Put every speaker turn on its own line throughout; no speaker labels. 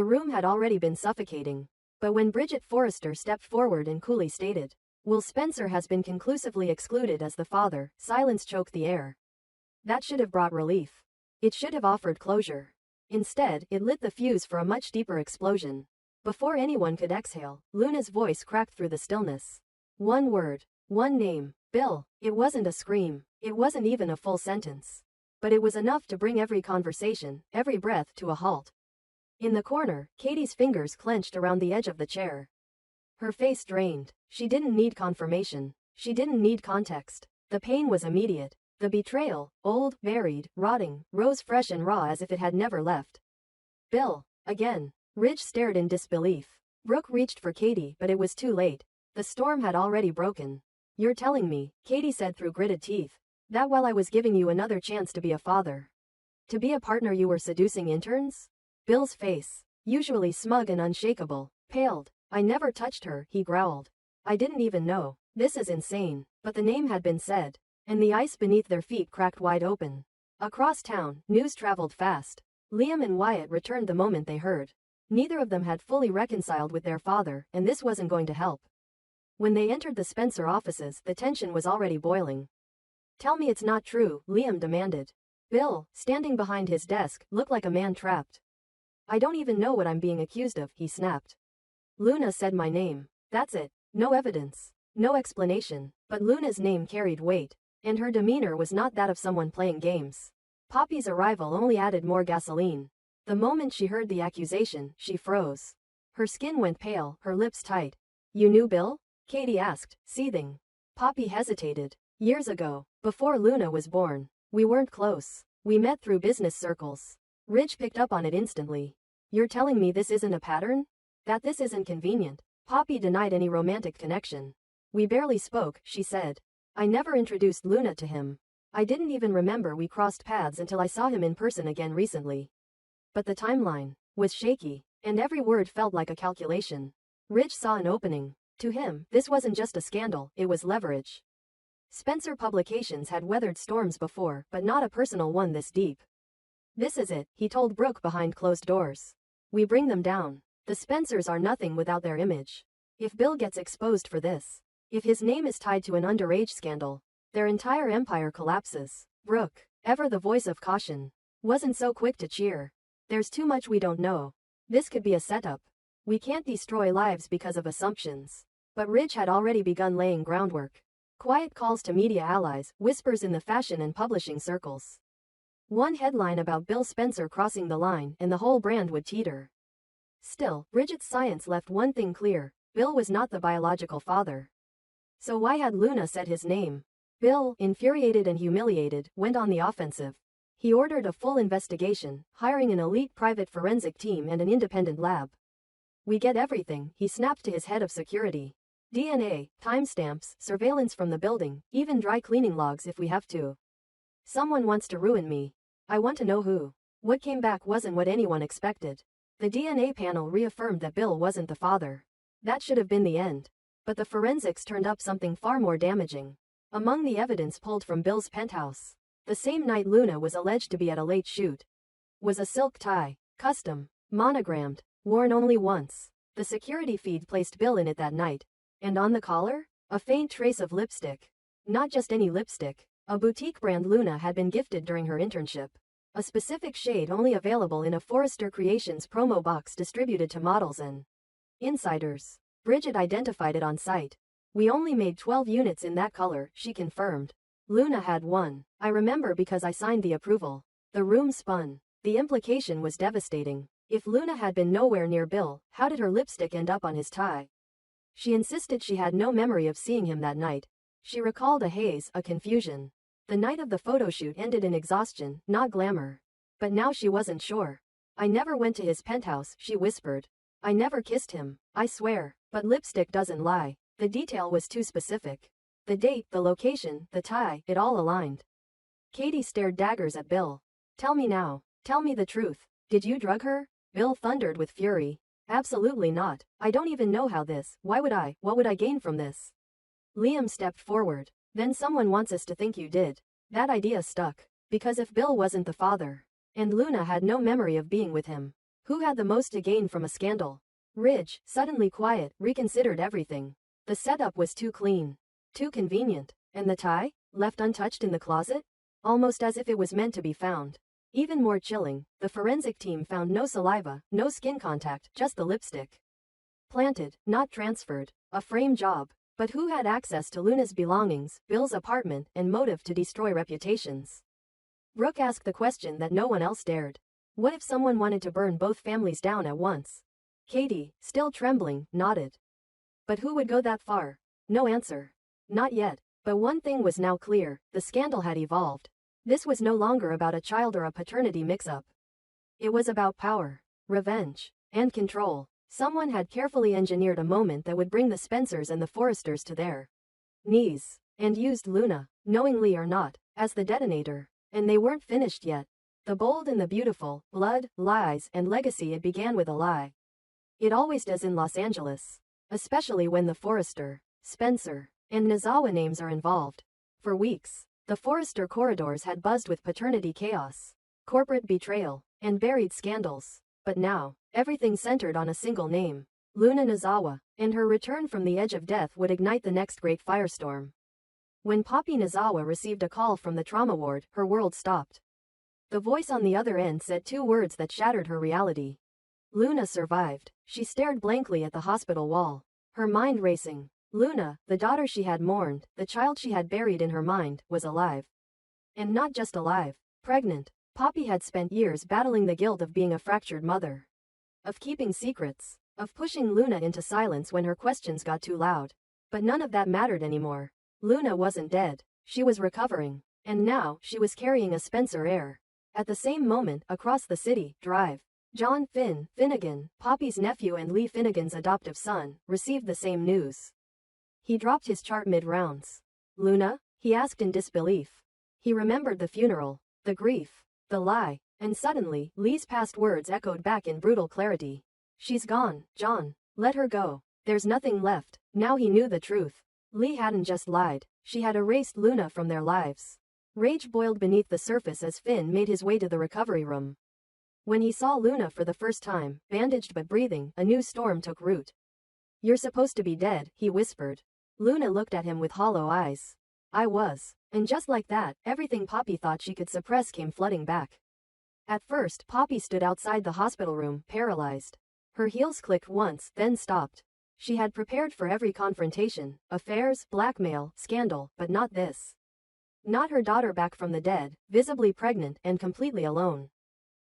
The room had already been suffocating. But when Bridget Forrester stepped forward and coolly stated, "Will Spencer has been conclusively excluded as the father," silence choked the air. That should have brought relief. It should have offered closure. Instead, it lit the fuse for a much deeper explosion. Before anyone could exhale, Luna's voice cracked through the stillness. One word. One name. Bill. It wasn't a scream. It wasn't even a full sentence. But it was enough to bring every conversation, every breath to a halt. In the corner, Katie's fingers clenched around the edge of the chair. Her face drained. She didn't need confirmation. She didn't need context. The pain was immediate. The betrayal, old, buried, rotting, rose fresh and raw as if it had never left. Bill. Again. Ridge stared in disbelief. Brooke reached for Katie, but it was too late. The storm had already broken. "You're telling me," Katie said through gritted teeth, "that while I was giving you another chance to be a father, to be a partner, you were seducing interns?" Bill's face, usually smug and unshakable, paled. "I never touched her," he growled. "I didn't even know." This is insane. But the name had been said, and the ice beneath their feet cracked wide open. Across town, news traveled fast. Liam and Wyatt returned the moment they heard. Neither of them had fully reconciled with their father, and this wasn't going to help. When they entered the Spencer offices, the tension was already boiling. "Tell me it's not true," Liam demanded. Bill, standing behind his desk, looked like a man trapped. "I don't even know what I'm being accused of," he snapped. "Luna said my name. That's it. No evidence. No explanation." But Luna's name carried weight, and her demeanor was not that of someone playing games. Poppy's arrival only added more gasoline. The moment she heard the accusation, she froze. Her skin went pale, her lips tight. "You knew Bill?" Katie asked, seething. Poppy hesitated. "Years ago, before Luna was born. We weren't close. We met through business circles." Ridge picked up on it instantly. "You're telling me this isn't a pattern? That this isn't convenient?" Poppy denied any romantic connection. "We barely spoke," she said. "I never introduced Luna to him. I didn't even remember we crossed paths until I saw him in person again recently." But the timeline was shaky, and every word felt like a calculation. Ridge saw an opening. To him, this wasn't just a scandal, it was leverage. Spencer Publications had weathered storms before, but not a personal one this deep. "This is it," he told Brooke behind closed doors. "We bring them down. The Spencers are nothing without their image. If Bill gets exposed for this, if his name is tied to an underage scandal, their entire empire collapses." Brooke, ever the voice of caution, wasn't so quick to cheer. "There's too much we don't know. This could be a setup. We can't destroy lives because of assumptions." But Ridge had already begun laying groundwork. Quiet calls to media allies, whispers in the fashion and publishing circles. One headline about Bill Spencer crossing the line and the whole brand would teeter. Still, Bridget's science left one thing clear: Bill was not the biological father. So why had Luna said his name? Bill, infuriated and humiliated, went on the offensive. He ordered a full investigation, hiring an elite private forensic team and an independent lab. "We get everything," he snapped to his head of security. "DNA, timestamps, surveillance from the building, even dry cleaning logs if we have to. Someone wants to ruin me. I want to know who." What came back wasn't what anyone expected. The DNA panel reaffirmed that Bill wasn't the father. That should have been the end. But the forensics turned up something far more damaging. Among the evidence pulled from Bill's penthouse, the same night Luna was alleged to be at a late shoot, was a silk tie, custom, monogrammed, worn only once. The security feed placed Bill in it that night. And on the collar? A faint trace of lipstick. Not just any lipstick. A boutique brand Luna had been gifted during her internship. A specific shade only available in a Forrester Creations promo box distributed to models and insiders. Bridget identified it on site. "We only made 12 units in that color," she confirmed. "Luna had one. I remember because I signed the approval." The room spun. The implication was devastating. If Luna had been nowhere near Bill, how did her lipstick end up on his tie? She insisted she had no memory of seeing him that night. She recalled a haze, a confusion. The night of the photoshoot ended in exhaustion, not glamour. But now she wasn't sure. "I never went to his penthouse," she whispered. "I never kissed him, I swear." But lipstick doesn't lie. The detail was too specific. The date, the location, the tie, it all aligned. Katie stared daggers at Bill. "Tell me now. Tell me the truth. Did you drug her?" Bill thundered with fury. "Absolutely not. I don't even know how this, why would I, what would I gain from this?" Liam stepped forward. "Then someone wants us to think you did." That idea stuck. Because if Bill wasn't the father, and Luna had no memory of being with him, Who had the most to gain from a scandal? Ridge, suddenly quiet, reconsidered everything. The setup was too clean. Too convenient. And the tie? Left untouched in the closet? Almost as if it was meant to be found. Even more chilling, the forensic team found no saliva, no skin contact, just the lipstick. Planted, not transferred. A frame job. But who had access to Luna's belongings, Bill's apartment, and motive to destroy reputations? Brooke asked the question that no one else dared. What if someone wanted to burn both families down at once? Katie, still trembling, nodded. But who would go that far? No answer. Not yet. But one thing was now clear, the scandal had evolved. This was no longer about a child or a paternity mix-up. It was about power, revenge, and control. Someone had carefully engineered a moment that would bring the Spencers and the Forresters to their knees, and used Luna, knowingly or not, as the detonator. And they weren't finished yet. The bold and the beautiful, blood, lies, and legacy. It began with a lie. It always does in Los Angeles. Especially when the Forrester, Spencer, and Nozawa names are involved. For weeks, the Forrester corridors had buzzed with paternity chaos, corporate betrayal, and buried scandals. But now, everything centered on a single name, Luna Nozawa, and her return from the edge of death would ignite the next great firestorm. When Poppy Nozawa received a call from the trauma ward, her world stopped. The voice on the other end said two words that shattered her reality. Luna survived. She stared blankly at the hospital wall, her mind racing. Luna, the daughter she had mourned, the child she had buried in her mind, was alive. And not just alive, pregnant. Poppy had spent years battling the guilt of being a fractured mother, of keeping secrets, of pushing Luna into silence when her questions got too loud. But none of that mattered anymore. Luna wasn't dead. She was recovering. And now, she was carrying a Spencer heir. At the same moment, across the city, Drive, John Finnegan, Poppy's nephew and Lee Finnegan's adoptive son, received the same news. He dropped his chart mid-rounds. Luna? He asked in disbelief. He remembered the funeral, the grief, the lie, and suddenly, Lee's past words echoed back in brutal clarity. She's gone, John. Let her go. There's nothing left. Now he knew the truth. Lee hadn't just lied. She had erased Luna from their lives. Rage boiled beneath the surface as Finn made his way to the recovery room. When he saw Luna for the first time, bandaged but breathing, a new storm took root. You're supposed to be dead, he whispered. Luna looked at him with hollow eyes. I was. And just like that, everything Poppy thought she could suppress came flooding back. At first, Poppy stood outside the hospital room, paralyzed. Her heels clicked once, then stopped. She had prepared for every confrontation, affairs, blackmail, scandal, but not this. Not her daughter back from the dead, visibly pregnant and completely alone.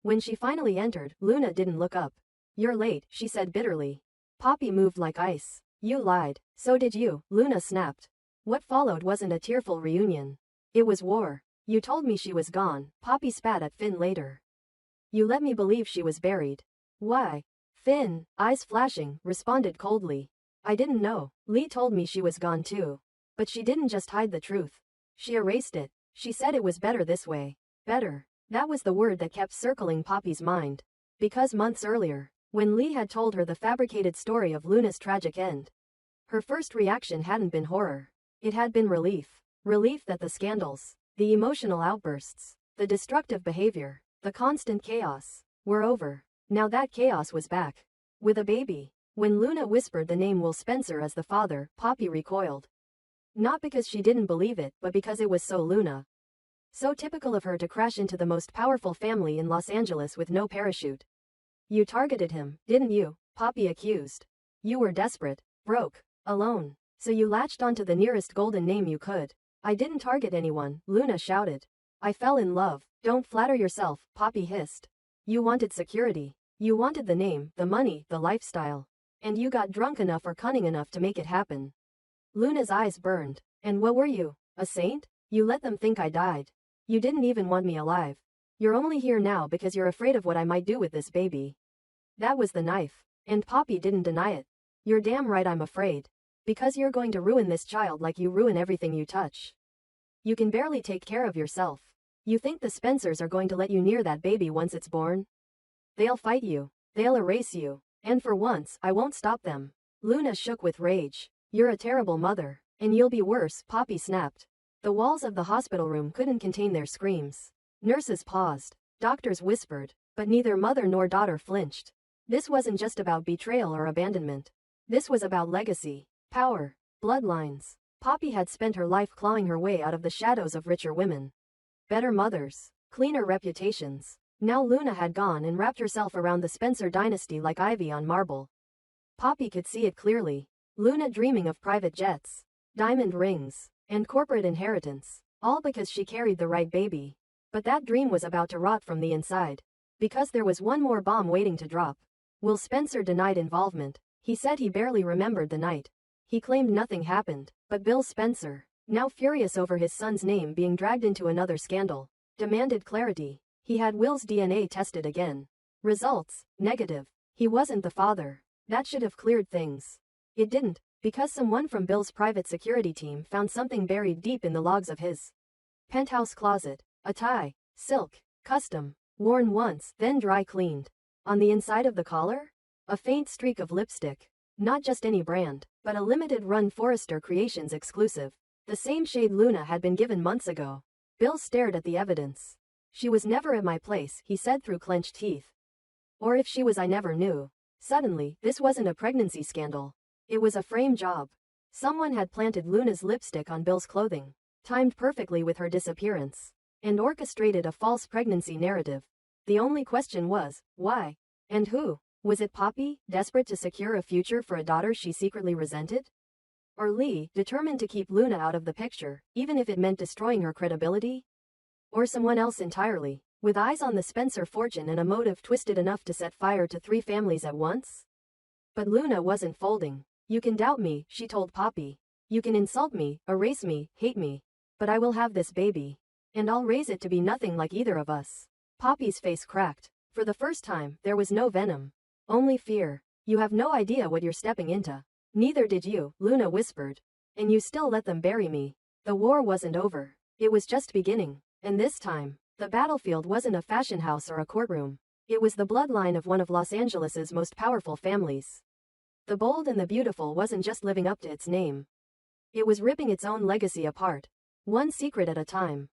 When she finally entered, Luna didn't look up. You're late, she said bitterly. Poppy moved like ice. You lied. So did you, Luna snapped. What followed wasn't a tearful reunion. It was war. You told me she was gone, Poppy spat at Finn later. You let me believe she was buried. Why? Finn, eyes flashing, responded coldly. I didn't know. Lee told me she was gone too. But she didn't just hide the truth. She erased it. She said it was better this way. Better. That was the word that kept circling Poppy's mind. Because months earlier, when Lee had told her the fabricated story of Luna's tragic end, her first reaction hadn't been horror. It had been relief. Relief that the scandals, the emotional outbursts, the destructive behavior, the constant chaos, were over. Now that chaos was back. With a baby. When Luna whispered the name Will Spencer as the father, Poppy recoiled. Not because she didn't believe it, but because it was so Luna. So typical of her to crash into the most powerful family in Los Angeles with no parachute. You targeted him, didn't you? Poppy accused. You were desperate, broke, alone. So you latched onto the nearest golden name you could. I didn't target anyone, Luna shouted. I fell in love. Don't flatter yourself, Poppy hissed. You wanted security. You wanted the name, the money, the lifestyle. And you got drunk enough or cunning enough to make it happen. Luna's eyes burned. And what were you? A saint? You let them think I died. You didn't even want me alive. You're only here now because you're afraid of what I might do with this baby. That was the knife. And Poppy didn't deny it. You're damn right I'm afraid. Because you're going to ruin this child like you ruin everything you touch. You can barely take care of yourself. You think the Spencers are going to let you near that baby once it's born? They'll fight you. They'll erase you. And for once, I won't stop them. Luna shook with rage. You're a terrible mother. And you'll be worse, Poppy snapped. The walls of the hospital room couldn't contain their screams. Nurses paused. Doctors whispered. But neither mother nor daughter flinched. This wasn't just about betrayal or abandonment. This was about legacy, power, bloodlines. Poppy had spent her life clawing her way out of the shadows of richer women. Better mothers, cleaner reputations. Now Luna had gone and wrapped herself around the Spencer dynasty like ivy on marble. Poppy could see it clearly. Luna dreaming of private jets, diamond rings, and corporate inheritance, all because she carried the right baby. But that dream was about to rot from the inside. Because there was one more bomb waiting to drop. Will Spencer denied involvement. He said he barely remembered the night. He claimed nothing happened, but Bill Spencer, now furious over his son's name being dragged into another scandal, demanded clarity. He had Will's DNA tested again. Results, negative. He wasn't the father. That should have cleared things. It didn't, because someone from Bill's private security team found something buried deep in the logs of his penthouse closet. A tie, silk, custom, worn once, then dry cleaned. On the inside of the collar? A faint streak of lipstick. Not just any brand, but a limited-run Forrester Creations exclusive. The same shade Luna had been given months ago. Bill stared at the evidence. She was never at my place, he said through clenched teeth. Or if she was, I never knew. Suddenly, this wasn't a pregnancy scandal. It was a frame job. Someone had planted Luna's lipstick on Bill's clothing, timed perfectly with her disappearance, and orchestrated a false pregnancy narrative. The only question was, why? And who? Was it Poppy, desperate to secure a future for a daughter she secretly resented? Or Lee, determined to keep Luna out of the picture, even if it meant destroying her credibility? Or someone else entirely, with eyes on the Spencer fortune and a motive twisted enough to set fire to 3 families at once? But Luna wasn't folding. You can doubt me, she told Poppy. You can insult me, erase me, hate me. But I will have this baby. And I'll raise it to be nothing like either of us. Poppy's face cracked. For the first time, there was no venom. Only fear. You have no idea what you're stepping into. Neither did you, Luna whispered. And you still let them bury me. The war wasn't over. It was just beginning. And this time, the battlefield wasn't a fashion house or a courtroom. It was the bloodline of one of Los Angeles's most powerful families. The bold and the beautiful wasn't just living up to its name. It was ripping its own legacy apart. One secret at a time.